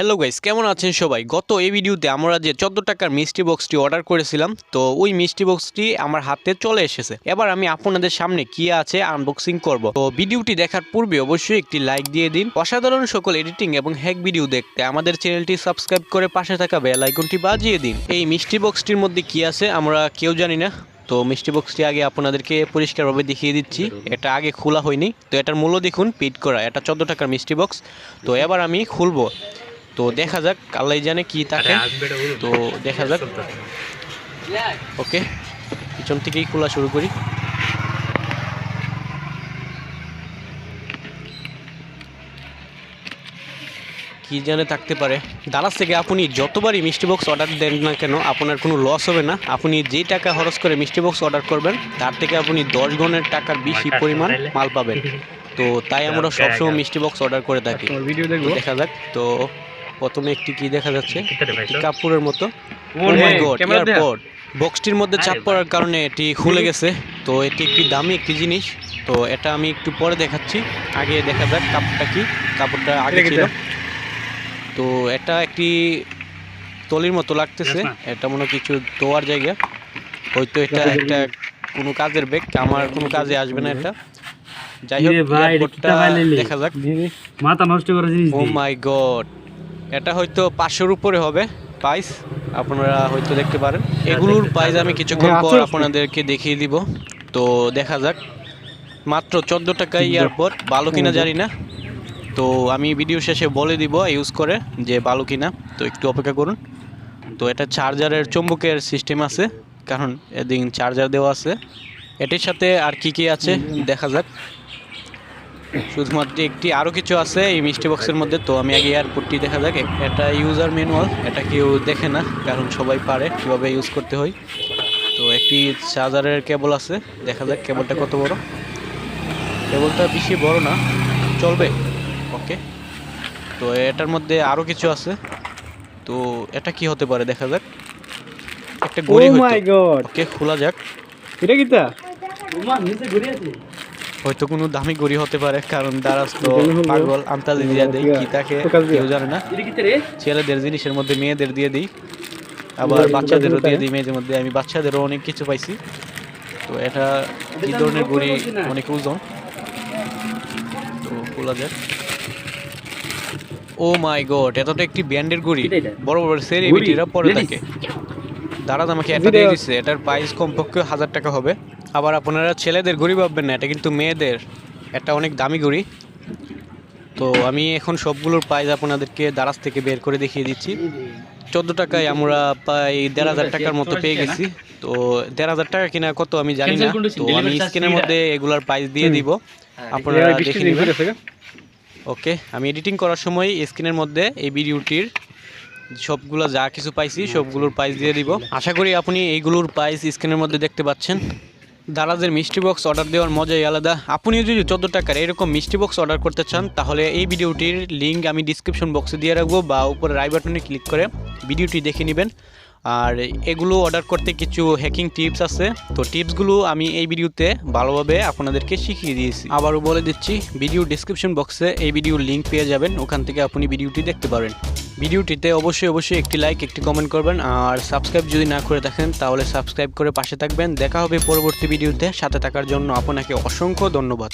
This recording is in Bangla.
হ্যালো গাইস, কেমন আছেন সবাই? গত এই ভিডিওতে আমরা যে 14 টাকার মিষ্টি বক্সটি অর্ডার করেছিলাম, তো ওই মিষ্টি বক্সটি আমার হাতে চলে এসেছে। এবার আমি আপনাদের সামনে কি আছে আনবক্সিং করব। তো ভিডিওটি দেখার পূর্বে অবশ্যই একটি লাইক দিয়ে দিন। অসাধারণ সকল এডিটিং এবং হ্যাক ভিডিও দেখতে আমাদের চ্যানেলটি সাবস্ক্রাইব করে পাশে থাকা বেল আইকনটি বাজিয়ে দিন। এই মিষ্টি বক্সটির মধ্যে কি আছে আমরা কেউ জানি না। তো মিষ্টি বক্সটি আগে আপনাদেরকে পরিষ্কারভাবে দেখিয়ে দিচ্ছি। এটা আগে খোলা হয়নি, তো এটার মূল্য দেখুন পিট করা। এটা 14 টাকার মিষ্টি বক্স। তো এবার আমি খুলবো, তো দেখা যাক আল্লাহ জানে কি থাকে। তো দেখা যাক। ওকে, পিছন থেকেই খোলা শুরু করি। কি জানে থাকতে পারে। দারাজ থেকে আপনি যতবারই মিষ্টি বক্স অর্ডার দেন না কেন আপনার কোনো লস হবে না। আপনি যেই টাকা খরচ করে মিষ্টি বক্স অর্ডার করবেন তার থেকে আপনি 10 গুণের টাকার বেশি পরিমাণ মাল পাবেন। তো তাই আমরা সবসময় মিষ্টি বক্স অর্ডার করে থাকি। দেখা যাক। তো প্রথমে একটি কি দেখা যাচ্ছে, কাপড়ের মতো। ও মাই গড, এয়ারপড। বক্সটির মধ্যে চাপ পড়ার কারণে এটি খুলে গেছে। তো এটি একটি দামি একটি জিনিস। তো এটা আমি একটু পরে দেখাচ্ছি। আগে দেখা যাক কাপড়টা কি। কাপড়টা আগে ছিল। তো এটা একটি তলির মতো লাগতেছে। এটা মনে কিছু ধোয়ার জায়গা, হয়তো এটা একটা কোনো কাজের ব্যাগ। আমার কোনো কাজে আসবে না এটা। যাই হোক, এয়ারপডটা দেখা যাক। মাথা নষ্ট করার জিনিস। ও মাই গড, এটা হয়তো 500-এর উপরে হবে প্রাইস। আপনারা হয়তো দেখতে পারেন। এগুলোর প্রাইস আমি কিছুক্ষণ পর আপনাদেরকে দেখিয়ে দিব। তো দেখা যাক। মাত্র 14 টাকায় এয়ারপড। ভালো কিনা জানি না, তো আমি ভিডিও শেষে বলে দিব ইউজ করে যে ভালো কিনা। তো একটু অপেক্ষা করুন। তো এটা চার্জারের চুম্বকের সিস্টেম আছে, কারণ এদিন চার্জার দেওয়া আছে। এটির সাথে আর কি কি আছে দেখা যাক। শুধুমাত্র একটি, আরও কিছু আছে এই মিষ্টি বক্সের মধ্যে। তো আমি আগে এয়ারপোর্টটি দেখা যাক। এটা ইউজার ম্যানুয়াল, এটা কেউ দেখে না কারণ সবাই পারে কীভাবে ইউজ করতে হয়। তো একটি চার্জারের কেবল আছে, দেখা যাক কেবলটা কত বড়। কেবলটা বেশি বড় না, চলবে। ওকে, তো এটার মধ্যে আরও কিছু আছে। তো এটা কি হতে পারে দেখা যাক। একটা ঘড়ি হয়তো। ওকে, খোলা যাক। এটা কিটা? নিচে ঘড়ি আছে। হয়তো কোনো দামি ঘড়ি হতে পারে, কারণ দারাজ তো পাগল, আন্তাজি দিয়ে দেয় কি তাকে কেউ জানে না। ছেলেদের জিনিসের মধ্যে মেয়েদের দিয়ে দিই, আবার বাচ্চাদেরও দিয়ে দিই মেয়েদের মধ্যে। আমি বাচ্চাদেরও অনেক কিছু পাইছি। তো এটা কি ধরনের ঘড়ি, অনেক ওজন। তো খোলা যাক। ও মাই গড, এটা তো একটি ব্যান্ডের ঘড়ি। বড় বড় সেলিব্রিটিরা পরে থাকে। দারাজ আমাকে এটা দিয়ে দিচ্ছে। এটার প্রাইস কমপক্ষে 1000 টাকা হবে। আবার আপনারা ছেলেদের ঘড়ি ভাববেন না, এটা কিন্তু মেয়েদের। এটা অনেক দামি ঘড়ি। তো আমি এখন সবগুলোর প্রাইস আপনাদেরকে দারাজ থেকে বের করে দেখিয়ে দিচ্ছি। 14 টাকায় আমরা প্রায় 1500 টাকার মতো পেয়ে গেছি। তো 1500 টাকা কিনা কত আমি জানি না। তো আমি স্ক্রিনের মধ্যে এগুলার প্রাইস দিয়ে দিব, আপনারা দেখে নেবেন। ওকে, আমি এডিটিং করার সময় স্ক্রিনের মধ্যে এই ভিডিওটির সবগুলো যা কিছু পাইছি সবগুলোর প্রাইস দিয়ে দিব। আশা করি আপনি এইগুলোর প্রাইস স্ক্রিনের মধ্যে দেখতে পাচ্ছেন। দারাজের মিষ্টি বক্স অর্ডার দেওয়ার মজাই আলাদা। আপনিও যদি 14 টাকার এরকম মিষ্টি বক্স অর্ডার করতে চান তাহলে এই ভিডিওটির লিঙ্ক আমি ডিসক্রিপশন বক্সে দিয়ে রাখবো, বা উপরে আই বাটনে ক্লিক করে ভিডিওটি দেখে নেবেন। আর এগুলো অর্ডার করতে কিছু হ্যাকিং টিপস আছে। তো টিপসগুলো আমি এই ভিডিওতে ভালোভাবে আপনাদেরকে শিখিয়ে দিয়েছি। আবারও বলে দিচ্ছি, ভিডিও ডিসক্রিপশন বক্সে এই ভিডিওর লিঙ্ক পেয়ে যাবেন, ওখান থেকে আপনি ভিডিওটি দেখতে পারেন। ভিডিওটিতে অবশ্যই একটি লাইক, একটি কমেন্ট করবেন। আর সাবস্ক্রাইব যদি না করে থাকেন তাহলে সাবস্ক্রাইব করে পাশে থাকবেন। দেখা হবে পরবর্তী ভিডিওতে। সাথে থাকার জন্য আপনাকে অসংখ্য ধন্যবাদ।